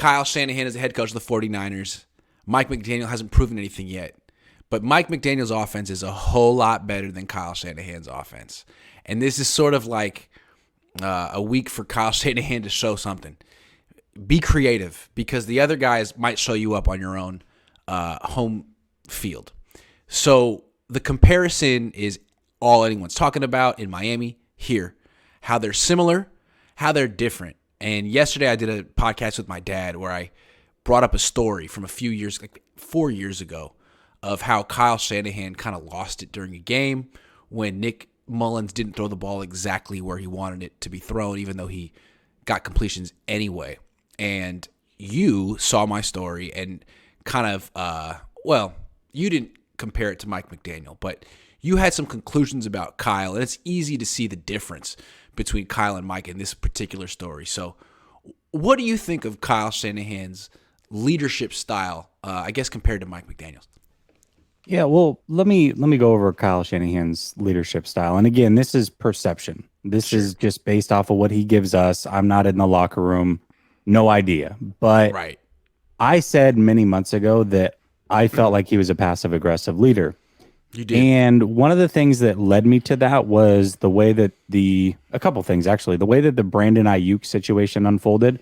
Kyle Shanahan is the head coach of the 49ers. Mike McDaniel hasn't proven anything yet. But Mike McDaniel's offense is a whole lot better than Kyle Shanahan's offense. And this is sort of like a week for Kyle Shanahan to show something. Be creative, because the other guys might show you up on your own home field. So the comparison is all anyone's talking about in Miami here. How they're similar, how they're different. And yesterday I did a podcast with my dad where I brought up a story from a few years, like 4 years ago, of how Kyle Shanahan kind of lost it during a game when Nick Mullins didn't throw the ball exactly where he wanted it to be thrown, even though he got completions anyway. And you saw my story and kind of, you didn't compare it to Mike McDaniel, but you had some conclusions about Kyle, and it's easy to see the difference between Kyle and Mike in this particular story. So what do you think of Kyle Shanahan's leadership style, I guess, compared to Mike McDaniel's? Yeah, well, let me go over Kyle Shanahan's leadership style. And again, this is perception. This is just based off of what he gives us. I'm not in the locker room. No idea. But Right. I said many months ago that I felt like he was a passive-aggressive leader. You did. And one of the things that led me to that was the way that a couple things, actually. The way that the Brandon Ayuk situation unfolded.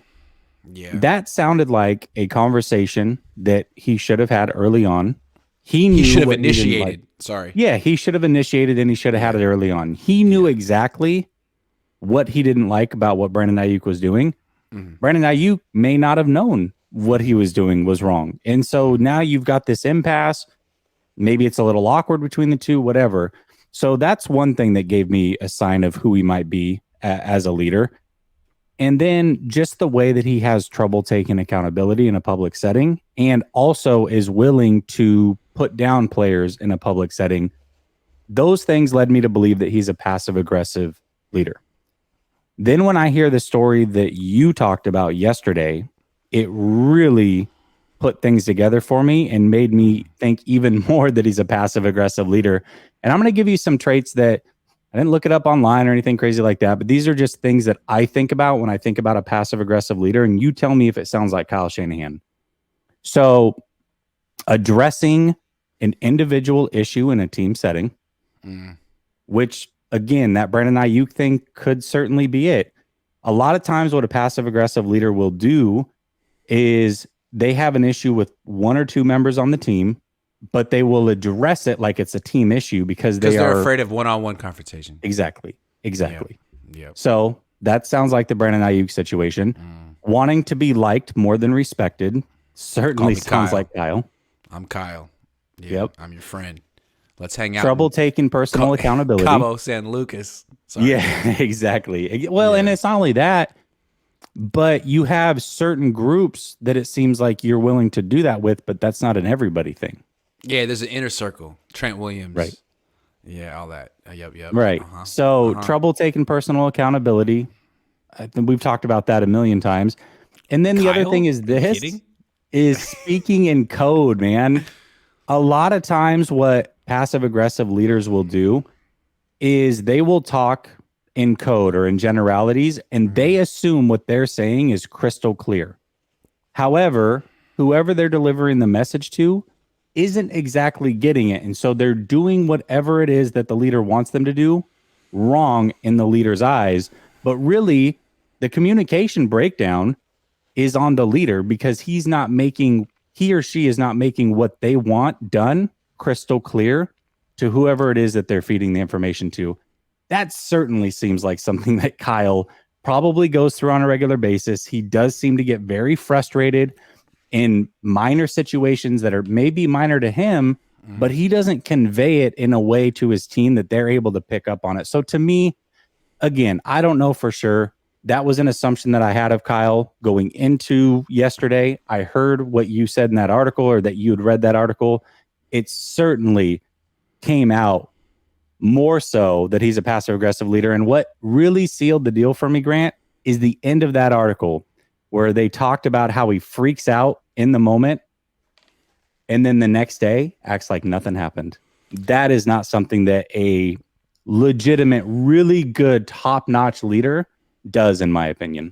Yeah. That sounded like a conversation that he should have had early on. He should have what he didn't initiated. like. Sorry. Yeah, he should have initiated, and he should have had it early on. He knew exactly what he didn't like about what Brandon Ayuk was doing. Mm-hmm. Brandon Ayuk may not have known what he was doing was wrong. And so now you've got this impasse. Maybe it's a little awkward between the two, whatever. So that's one thing that gave me a sign of who he might be as a leader. And then just the way that he has trouble taking accountability in a public setting, and also is willing to put down players in a public setting. Those things led me to believe that he's a passive-aggressive leader. Then when I hear the story that you talked about yesterday, it really put things together for me and made me think even more that he's a passive-aggressive leader. And I'm going to give you some traits that I didn't look it up online or anything crazy like that, but these are just things that I think about when I think about a passive-aggressive leader, and you tell me if it sounds like Kyle Shanahan. So addressing an individual issue in a team setting, which, again, that Brandon Ayuk thing could certainly be it. A lot of times what a passive-aggressive leader will do is they have an issue with one or two members on the team, but they will address it like it's a team issue because they're afraid of one-on-one confrontation. Exactly. Yep. So that sounds like the Brandon Ayuk situation. Wanting to be liked more than respected certainly sounds like Kyle. I'm Kyle. Yeah, Yep. I'm your friend. Let's hang out. Trouble taking personal accountability. Cabo San Lucas. Sorry. Yeah, exactly. Well, and it's not only that, but you have certain groups that it seems like you're willing to do that with, but that's not an everybody thing. Yeah, there's an inner circle. Trent Williams. Right. Yeah, all that. Yep. Right. So trouble taking personal accountability. I think we've talked about that a million times. And then the other thing is is speaking in code, man. A lot of times what passive-aggressive leaders will do is they will talk in code or in generalities, and they assume what they're saying is crystal clear. However, whoever they're delivering the message to isn't exactly getting it. And so they're doing whatever it is that the leader wants them to do wrong in the leader's eyes. But really, the communication breakdown is on the leader because he or she is not making what they want done crystal clear to whoever it is that they're feeding the information to. That certainly seems like something that Kyle probably goes through on a regular basis. He does seem to get very frustrated in minor situations that are maybe minor to him, but he doesn't convey it in a way to his team that they're able to pick up on it. So to me, again, I don't know for sure. That was an assumption that I had of Kyle going into yesterday. I heard what you said in that article, or that you had read that article. It certainly came out more so that he's a passive-aggressive leader. And what really sealed the deal for me, Grant, is the end of that article where they talked about how he freaks out in the moment and then the next day acts like nothing happened. That is not something that a legitimate, really good, top-notch leader does, in my opinion.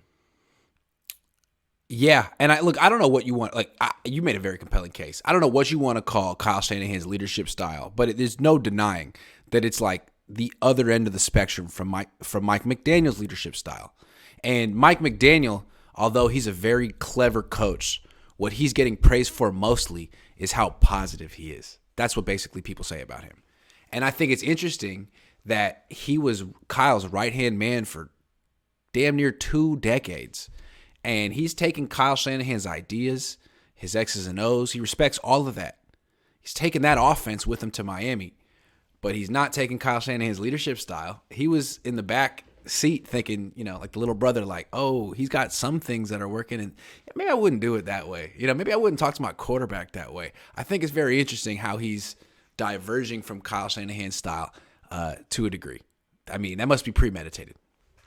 Yeah, and I don't know what you want. Like, you made a very compelling case. I don't know what you want to call Kyle Shanahan's leadership style, but there's no denying that it's like the other end of the spectrum from Mike McDaniel's leadership style. And Mike McDaniel, although he's a very clever coach, what he's getting praised for mostly is how positive he is. That's what basically people say about him. And I think it's interesting that he was Kyle's right-hand man for damn near 2 decades. And he's taken Kyle Shanahan's ideas, his X's and O's. He respects all of that. He's taken that offense with him to Miami, but he's not taking Kyle Shanahan's leadership style. He was in the back seat thinking, like the little brother, like, oh, he's got some things that are working, and maybe I wouldn't do it that way. Maybe I wouldn't talk to my quarterback that way. I think it's very interesting how he's diverging from Kyle Shanahan's style to a degree. I mean, that must be premeditated.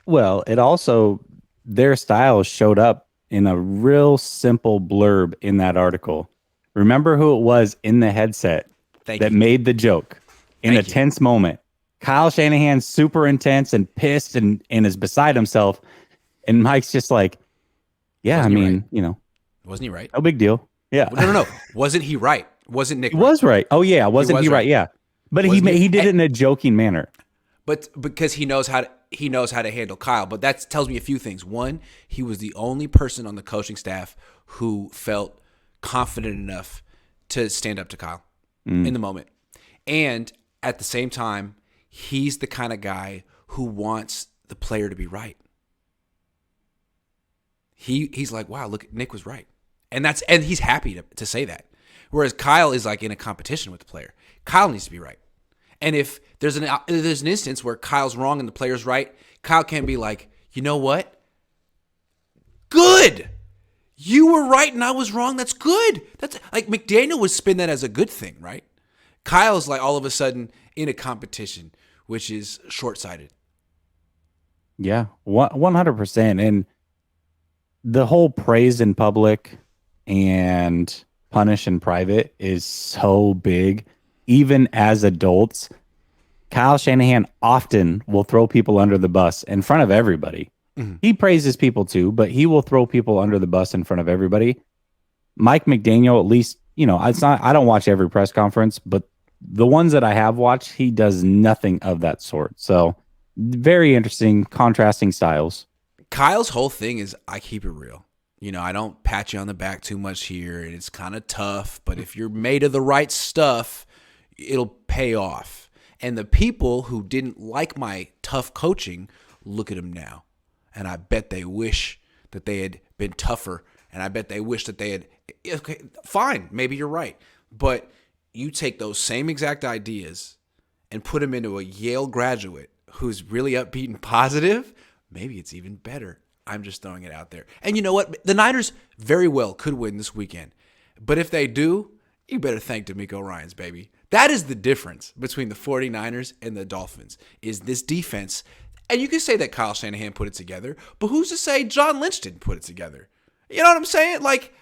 Well, it also, their style showed up in a real simple blurb in that article. Remember who it was in the headset that made the joke in a tense moment? Kyle Shanahan's super intense and pissed and is beside himself. And Mike's just like, yeah, Wasn't he right? No big deal. Yeah. No. Wasn't he right? Wasn't Nick right? He was right. Oh, yeah. Wasn't he right? Yeah. But he did it in a joking manner. But because he knows how to handle Kyle. But that tells me a few things. One, he was the only person on the coaching staff who felt confident enough to stand up to Kyle in the moment. And at the same time, he's the kind of guy who wants the player to be right. He's like, wow, look, Nick was right. And he's happy to say that. Whereas Kyle is like in a competition with the player. Kyle needs to be right. And if there's an instance where Kyle's wrong and the player's right, Kyle can't be like, you know what? Good. You were right and I was wrong. That's good. That's like McDaniel would spin that as a good thing, right? Kyle's like all of a sudden in a competition, which is short-sighted. Yeah, 100%. And the whole praise in public and punish in private is so big. Even as adults, Kyle Shanahan often will throw people under the bus in front of everybody. Mm-hmm. He praises people too, but he will throw people under the bus in front of everybody. Mike McDaniel, at least, it's not, I don't watch every press conference, but the ones that I have watched, he does nothing of that sort. So very interesting, contrasting styles. Kyle's whole thing is, I keep it real. I don't pat you on the back too much here, and it's kind of tough, but if you're made of the right stuff, it'll pay off. And the people who didn't like my tough coaching look at him now. And I bet they wish that they had been tougher. And I bet they wish that they had, okay, fine, maybe you're right. But you take those same exact ideas and put them into a Yale graduate who's really upbeat and positive, maybe it's even better. I'm just throwing it out there. And you know what? The Niners very well could win this weekend. But if they do, you better thank DeMeco Ryans, baby. That is the difference between the 49ers and the Dolphins, is this defense. And you can say that Kyle Shanahan put it together, but who's to say John Lynch didn't put it together? You know what I'm saying? Like,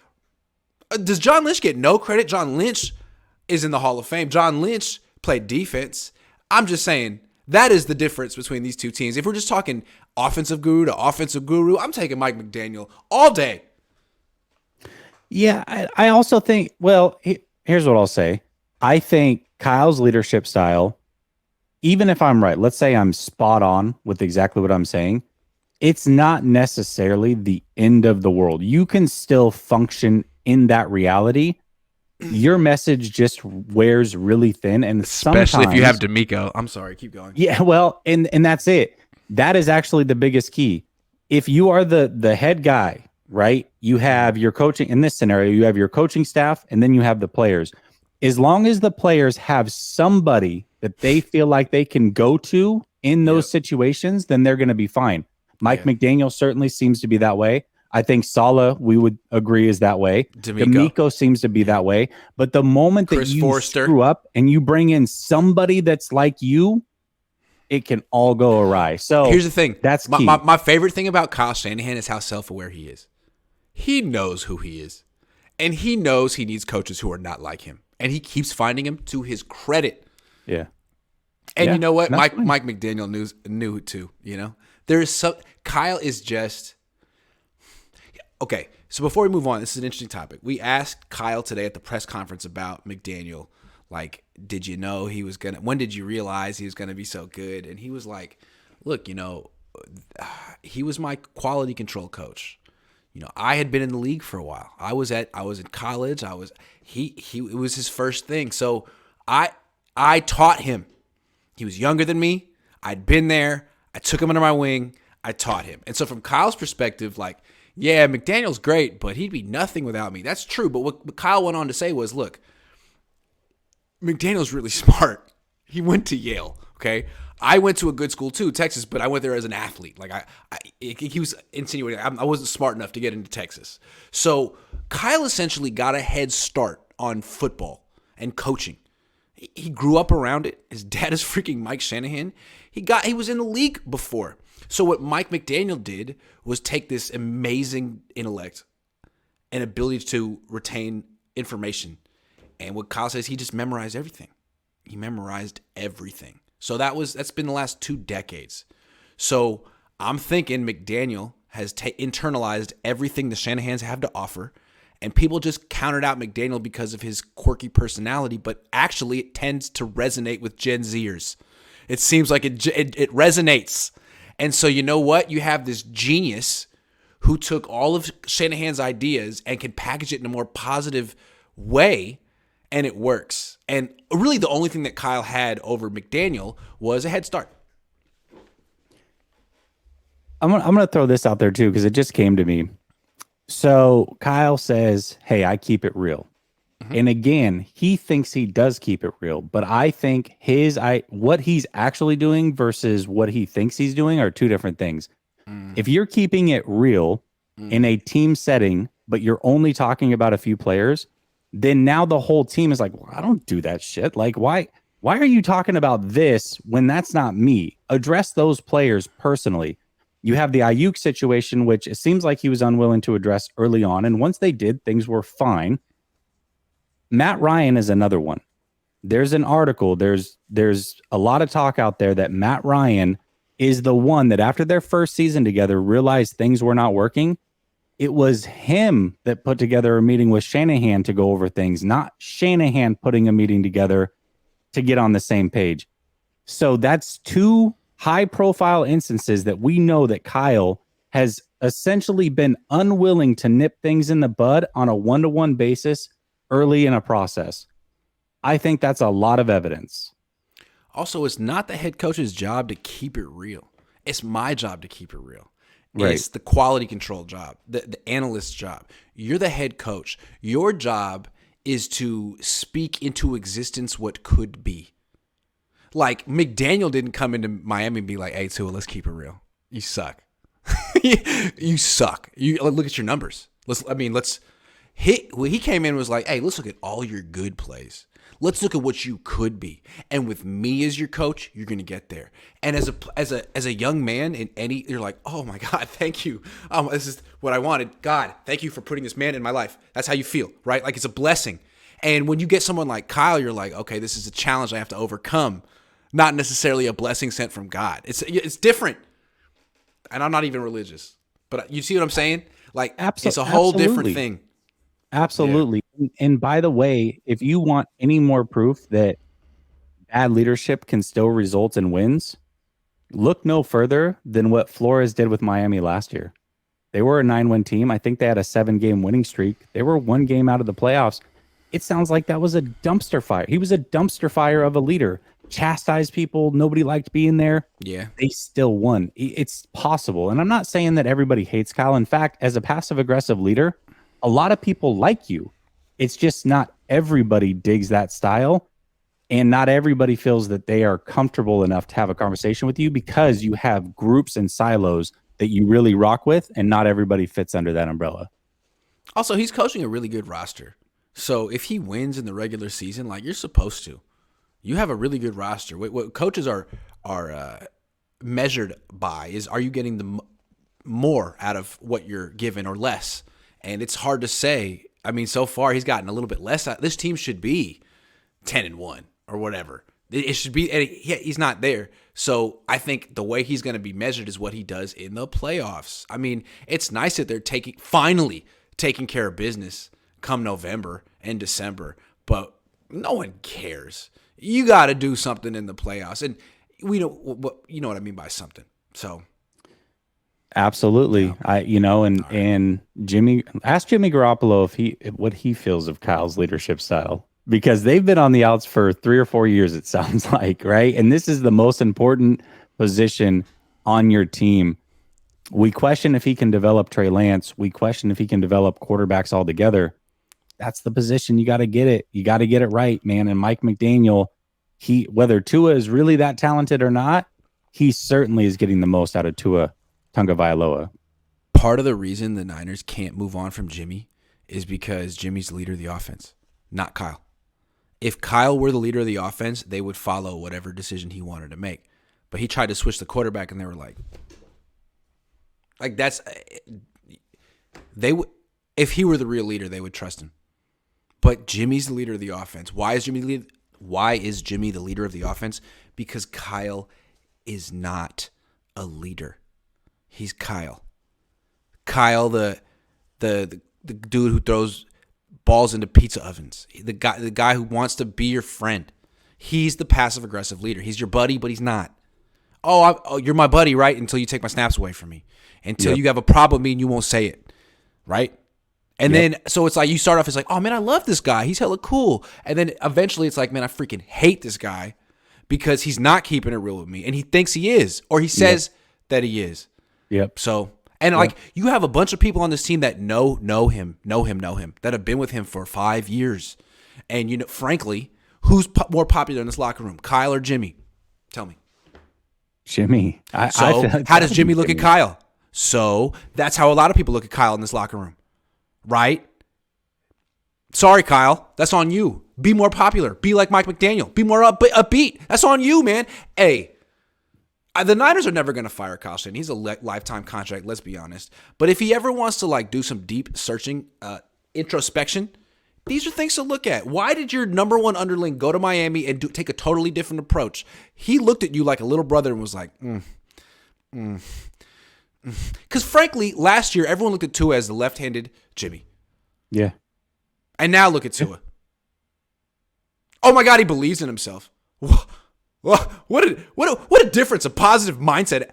does John Lynch get no credit? John Lynch is in the Hall of Fame. John Lynch played defense. I'm just saying that is the difference between these two teams. If we're just talking offensive guru to offensive guru, I'm taking Mike McDaniel all day. Yeah, I also think, well, here's what I'll say. I think Kyle's leadership style, even if I'm right, let's say I'm spot on with exactly what I'm saying, it's not necessarily the end of the world. You can still function in that reality. Your message just wears really thin, and especially if you have DeMeco. I'm sorry, keep going. Yeah, well, and that's it. That is actually the biggest key. If you are the head guy, right? You have your coaching, in this scenario, you have your coaching staff, and then you have the players. As long as the players have somebody that they feel like they can go to in those situations, then they're going to be fine. Mike McDaniel certainly seems to be that way. I think Saleh, we would agree, is that way. DeMeco seems to be that way. But the moment that you screw up and you bring in somebody that's like you, it can all go awry. So here's the thing. That's key. My favorite thing about Kyle Shanahan is how self-aware he is. He knows who he is. And he knows he needs coaches who are not like him. And he keeps finding them, to his credit. Yeah. And you know what? Mike McDaniel knew it too, There is Kyle is just, Okay, so before we move on, this is an interesting topic. We asked Kyle today at the press conference about McDaniel, like, did you know he was going to, when did you realize he was going to be so good? And he was like, look, he was my quality control coach. I had been in the league for a while. I was in college. It was his first thing. So I taught him. He was younger than me. I'd been there. I took him under my wing. I taught him. And so from Kyle's perspective, like, yeah, McDaniel's great, but he'd be nothing without me. That's true. But what Kyle went on to say was, look, McDaniel's really smart. He went to Yale, okay? I went to a good school too, Texas, but I went there as an athlete. Like he was insinuating I wasn't smart enough to get into Texas. So Kyle essentially got a head start on football and coaching. He grew up around it. His dad is freaking Mike Shanahan. He was in the league before. So what Mike McDaniel did was take this amazing intellect and ability to retain information. And what Kyle says, he just memorized everything. He memorized everything. So that's been the last 2 decades. So I'm thinking McDaniel has internalized everything the Shanahans have to offer, and people just counted out McDaniel because of his quirky personality, but actually it tends to resonate with Gen Zers. It seems like it resonates. And so you know what? You have this genius who took all of Shanahan's ideas and can package it in a more positive way, and it works. And really the only thing that Kyle had over McDaniel was a head start. I'm gonna throw this out there too, because it just came to me. So Kyle says, hey, I keep it real. Mm-hmm. And again, he thinks he does keep it real, but I think what he's actually doing versus what he thinks he's doing are 2 different things. If you're keeping it real in a team setting, but you're only talking about a few players, then now the whole team is like, well, I don't do that shit. Like, why are you talking about this when that's not me? Address those players personally. You have the Ayuk situation, which it seems like he was unwilling to address early on. And once they did, things were fine. Matt Ryan is another one. There's an article. There's a lot of talk out there that Matt Ryan is the one that after their first season together realized things were not working. It was him that put together a meeting with Shanahan to go over things, not Shanahan putting a meeting together to get on the same page. So that's 2 high-profile instances that we know that Kyle has essentially been unwilling to nip things in the bud on a one-to-one basis early in a process. I think that's a lot of evidence. Also, it's not the head coach's job to keep it real. It's my job to keep it real. Right. It's the quality control job, the analyst's job. You're the head coach. Your job is to speak into existence what could be. Like, McDaniel didn't come into Miami and be like, hey, Tua, let's keep it real. You suck. You suck. You look at your numbers. He came in and was like, hey, let's look at all your good plays. Let's look at what you could be. And with me as your coach, you're going to get there. And as a young man you're like, oh my God, thank you. This is what I wanted. God, thank you for putting this man in my life. That's how you feel, right? Like, it's a blessing. And when you get someone like Kyle, you're like, okay, this is a challenge I have to overcome. Not necessarily a blessing sent from God. It's different. And I'm not even religious. But you see what I'm saying? Like, it's a whole different thing. Absolutely. Yeah. And by the way, if you want any more proof that bad leadership can still result in wins, look no further than what Flores did with Miami last year. They were a 9-win team. I think they had a 7-game winning streak. They were 1 game out of the playoffs. It sounds like that was a dumpster fire. He was a dumpster fire of a leader. Chastised people. Nobody liked being there. Yeah. They still won. It's possible. And I'm not saying that everybody hates Kyle. In fact, as a passive-aggressive leader, a lot of people like you. It's just not everybody digs that style, and not everybody feels that they are comfortable enough to have a conversation with you because you have groups and silos that you really rock with, and not everybody fits under that umbrella. Also, he's coaching a really good roster. So if he wins in the regular season, like, you're supposed to. You have a really good roster. What coaches are measured by is, are you getting the more out of what you're given or less? And it's hard to say. I mean, so far he's gotten a little bit less. This team should be 10-1 or whatever. It should be, and he's not there. So I think the way he's going to be measured is what he does in the playoffs. I mean, it's nice that they're finally taking care of business come November and December, but no one cares. You got to do something in the playoffs, and you know what I mean by something. So, absolutely, and Jimmy, ask Jimmy Garoppolo what he feels of Kyle's leadership style, because they've been on the outs for 3 or 4 years, it sounds like, right? And this is the most important position on your team. We question if he can develop Trey Lance. We question if he can develop quarterbacks altogether. That's the position. You got to get it. You got to get it right, man. And Mike McDaniel, whether Tua is really that talented or not, he certainly is getting the most out of Tua Tagovailoa. Part of the reason the Niners can't move on from Jimmy is because Jimmy's the leader of the offense, not Kyle. If Kyle were the leader of the offense, they would follow whatever decision he wanted to make. But he tried to switch the quarterback, and they were like that's they would. If he were the real leader, they would trust him. But Jimmy's the leader of the offense. Why is Jimmy the leader of the offense? Because Kyle is not a leader. He's Kyle. Kyle, the dude who throws balls into pizza ovens. The guy who wants to be your friend. He's the passive aggressive leader. He's your buddy, but he's not. You're my buddy, right? Until you take my snaps away from me. Until you have a problem with me and you won't say it, right? And then, so it's like you start off as like, oh, man, I love this guy. He's hella cool. And then eventually it's like, man, I freaking hate this guy because he's not keeping it real with me. And he thinks he is, or he says that he is. Yep. So, and like you have a bunch of people on this team that know him, that have been with him for 5 years. And, frankly, who's more popular in this locker room, Kyle or Jimmy? Tell me. Jimmy. So how does Jimmy look at Kyle? So that's how a lot of people look at Kyle in this locker room. Right? Sorry, Kyle. That's on you. Be more popular. Be like Mike McDaniel. Be more upbeat. That's on you, man. Hey, the Niners are never going to fire Kyle Shanahan. He's a lifetime contract, let's be honest. But if he ever wants to do some deep searching, introspection, these are things to look at. Why did your number one underling go to Miami and take a totally different approach? He looked at you like a little brother and was like, Because frankly, last year, everyone looked at Tua as the left-handed Jimmy. Yeah. And now look at Tua. Oh my God, he believes in himself. What a difference, a positive mindset.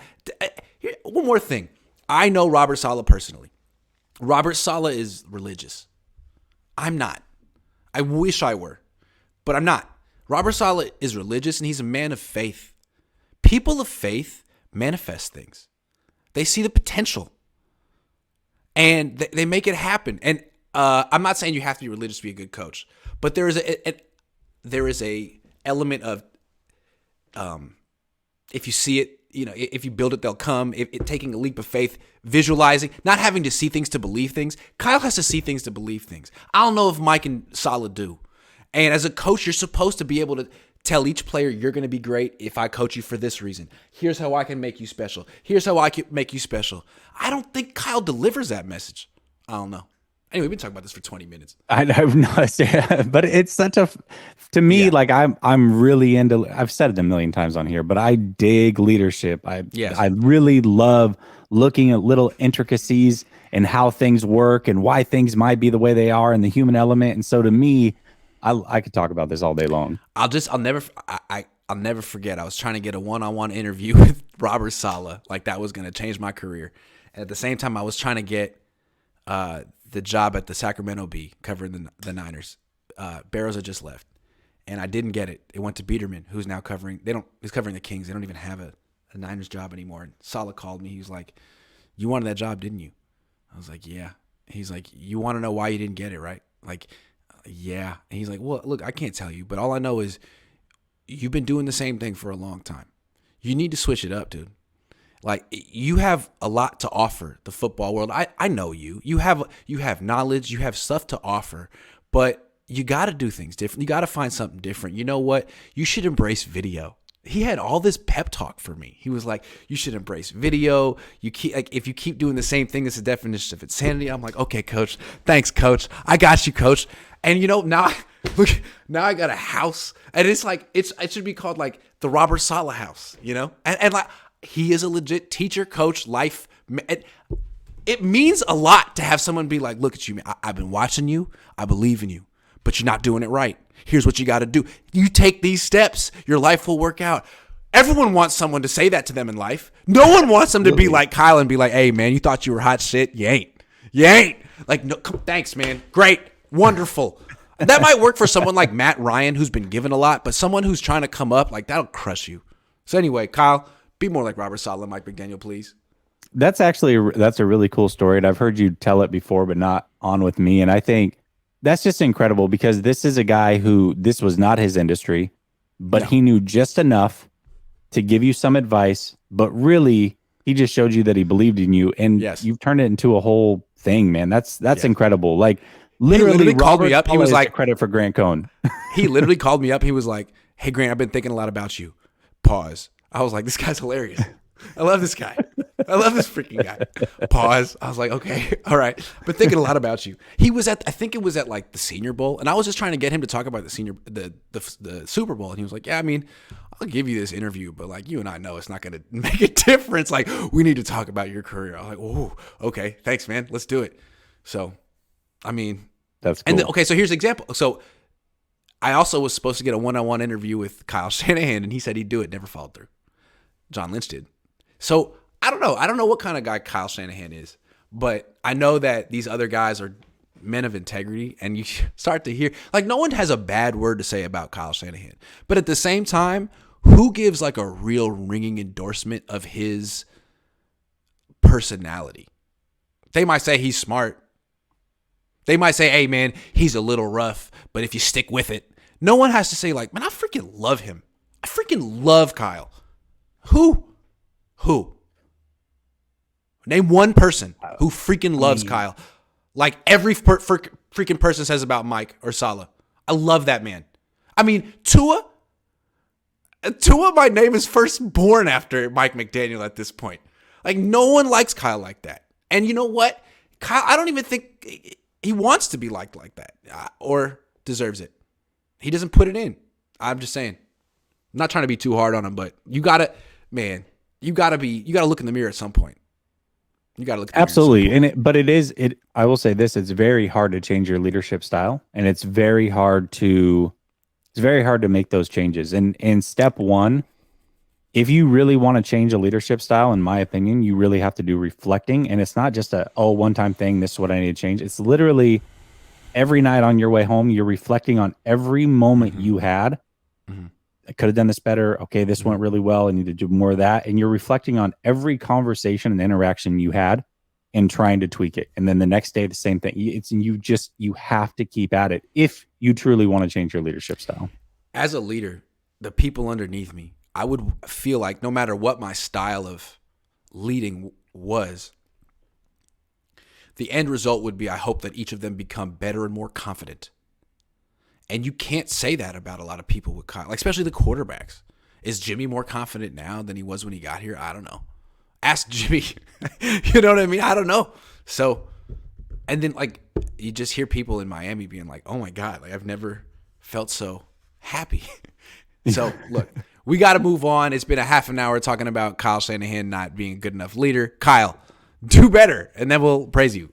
One more thing. I know Robert Saleh personally. Robert Saleh is religious. I'm not. I wish I were, but I'm not. Robert Saleh is religious, and he's a man of faith. People of faith manifest things. They see the potential, and they make it happen. And I'm not saying you have to be religious to be a good coach, but there is a element of if you see it, if you build it, they'll come. Taking a leap of faith, visualizing, not having to see things to believe things. Kyle has to see things to believe things. I don't know if Mike and Saleh do. And as a coach, you're supposed to be able to tell each player, you're going to be great if I coach you for this reason. Here's how I can make you special. Here's how I can make you special. I don't think Kyle delivers that message. I don't know. Anyway, we've been talking about this for 20 minutes. I've not, but it's such to me, like I'm really into, I've said it a million times on here, but I dig leadership. I really love looking at little intricacies and how things work and why things might be the way they are and the human element. And so to me, I could talk about this all day long. I'll never forget. I was trying to get a one-on-one interview with Robert Saleh. Like that was going to change my career. And at the same time, I was trying to get the job at the Sacramento Bee covering the Niners. Barrows had just left, and I didn't get it. It went to Biederman, who's now covering. He's covering the Kings. They don't even have a Niners job anymore. And Saleh called me. He was like, "You wanted that job, didn't you?" I was like, "Yeah." He's like, "You want to know why you didn't get it, right?" Like, yeah. And he's like, "Well, look, I can't tell you, but all I know is you've been doing the same thing for a long time. You need to switch it up, dude. Like, you have a lot to offer the football world. I know you. You have knowledge. You have stuff to offer, but you got to do things different. You got to find something different. You know what? You should embrace video." He had all this pep talk for me. He was like, "You should embrace video. If you keep doing the same thing, it's a definition of insanity." I'm like, "Okay, coach. Thanks, coach. I got you, coach." And now Look, now I got a house. And it's like, it should be called like the Robert Saleh house, you know? And like, he is a legit teacher, coach, life. It means a lot to have someone be like, look at you, man. I've been watching you. I believe in you, but you're not doing it right. Here's what you got to do. You take these steps, your life will work out. Everyone wants someone to say that to them in life. No one wants them to be like Kyle and be like, hey, man, you thought you were hot shit. You ain't. You ain't. Like, no, thanks, man. Great. Wonderful. That might work for someone like Matt Ryan, who's been given a lot, but someone who's trying to come up, like, that'll crush you. So anyway, Kyle, be more like Robert Saleh and Mike McDaniel, please. That's a really cool story. And I've heard you tell it before, but not on with me. And I think that's just incredible because this is a guy who this was not his industry, but he knew just enough to give you some advice, but really he just showed you that he believed in you, and you've turned it into a whole thing, man. That's incredible. Like literally called me up. He was like, credit for Grant Cohn. He literally called me up. He was like, hey, Grant, I've been thinking a lot about you. Pause. I was like, this guy's hilarious. I love this guy. I love this freaking guy. Pause. I was like, okay, all right. But thinking a lot about you. He was I think it was at like the Senior Bowl, and I was just trying to get him to talk about the Super Bowl, and he was like, yeah, I mean, I'll give you this interview, but like you and I know it's not going to make a difference. Like we need to talk about your career. I was like, oh, okay, thanks, man. Let's do it. So, I mean, that's cool. And okay, so here's an example. So I also was supposed to get a one-on-one interview with Kyle Shanahan, and he said he'd do it. Never followed through. John Lynch did. So I don't know. I don't know what kind of guy Kyle Shanahan is, but I know that these other guys are men of integrity, and you start to hear, like, no one has a bad word to say about Kyle Shanahan. But at the same time, who gives like a real ringing endorsement of his personality? They might say he's smart. They might say, hey, man, he's a little rough, but if you stick with it. No one has to say, like, man, I freaking love him. I freaking love Kyle. Who? Name one person who freaking loves Kyle. Like every freaking person says about Mike or Saleh. I love that man. I mean, Tua might name his firstborn after Mike McDaniel at this point. Like, no one likes Kyle like that. And you know what? Kyle, I don't even think he wants to be liked like that or deserves it. He doesn't put it in. I'm just saying. I'm not trying to be too hard on him, but you gotta look in the mirror at some point. You gotta look. Absolutely, I will say this: it's very hard to change your leadership style, and it's very hard to make those changes. And in step one, if you really want to change a leadership style, in my opinion, you really have to do reflecting. And it's not just one-time thing. This is what I need to change. It's literally every night on your way home, you're reflecting on every moment you had. Mm-hmm. I could have done this better. Okay, this went really well. I need to do more of that. And you're reflecting on every conversation and interaction you had and trying to tweak it. And then the next day, the same thing. You have to keep at it if you truly want to change your leadership style. As a leader, the people underneath me, I would feel like no matter what my style of leading was, the end result would be, I hope that each of them become better and more confident. And you can't say that about a lot of people with Kyle, like especially the quarterbacks. Is Jimmy more confident now than he was when he got here? I don't know. Ask Jimmy. You know what I mean? I don't know. So, and then like you just hear people in Miami being like, "Oh my God, like I've never felt so happy." So look, we got to move on. It's been a half an hour talking about Kyle Shanahan not being a good enough leader. Kyle, do better, and then we'll praise you.